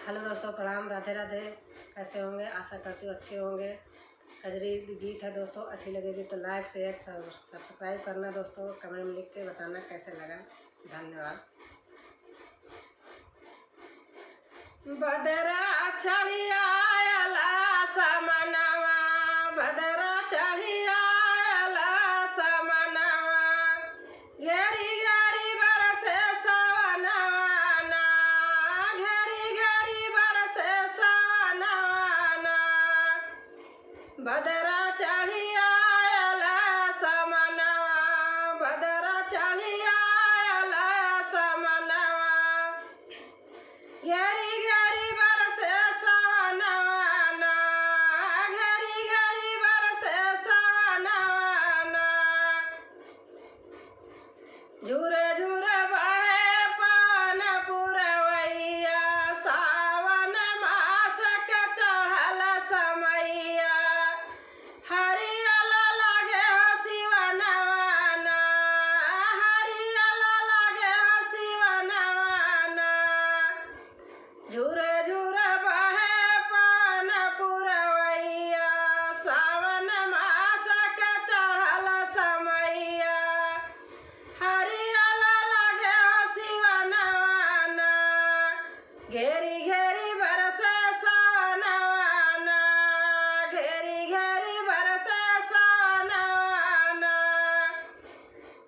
Hello दोस्तों, प्रणाम, राधे राधे। कैसे होंगे? आशा करती हूँ अच्छे होंगे। कजरी गीत है दोस्तों, अच्छी लगेगी तो लाइक शेयर सब्सक्राइब करना दोस्तों। कमेंट में लिख के बताना कैसे लगा। धन्यवाद। बदरा चढ़ी आयला समनवा, बदरा चढ़ी आयला समनवा, घेरी घेरी बरसे सवनवा ना, घेरी घेरी बरसे सवनवा ना। बदरा चढ़ी आयला समनवा, बदरा चढ़ी आयला समनवा, घेरी घेरी बरसे सवनवा ना, घेरी घेरी बरसे सवनवा ना। झूरे झूरे बहे पवन पुरवैया, सावन मास के चढ़ल समैया, हरियल लागे हो शिवनवा ना, हरियल लागे हो शिवनवा ना। झूरे झूरे बहे पवन पुरवैया, सावन मास के चढ़ल समैया, हरियल लागे हो शिवनवा ना। घेरी घेरी बरसे सवनवा ना, घेरी घेरी बरसे सवनवा ना।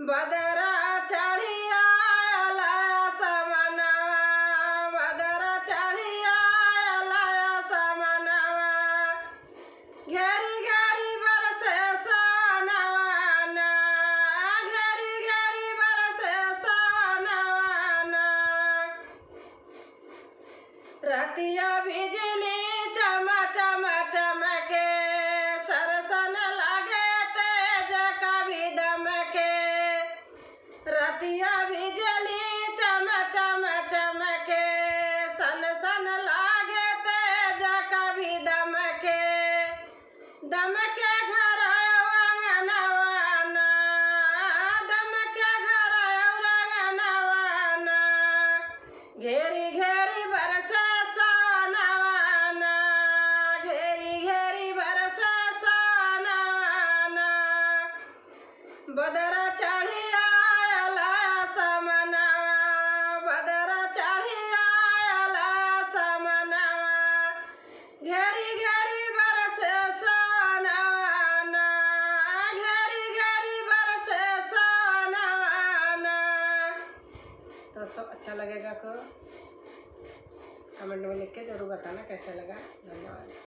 बदरा चढ़ी आयला समनवा, बदरा चढ़ी आयला समनवा, घेरी घेरी बरसे सवनवा ना, घेरी घेरी बरसे सवनवा ना। रतिया बिजली चम चम चमके, सरसन लागे तेज कभी दमके। रतिया बिजली चम चम चमके, सन सन लागे तेज कभी दमके। दमके घर अंगनवा ना, दमके घर अंगनवा ना। घेरी घेरी बरसे सवनवा ना, घेरी घेरी बरसे सवनवा ना। बदरा चढ़ी आयला समनवा, बदरा चढ़ी आयला समनवा, घेरी घेरी बरसे सवनवा ना, घेरी घेरी बरसे सवनवा ना। दोस्तों, अच्छा लगेगा को कमेंट में लिख के जरूर बताना कैसा लगा। धन्यवाद।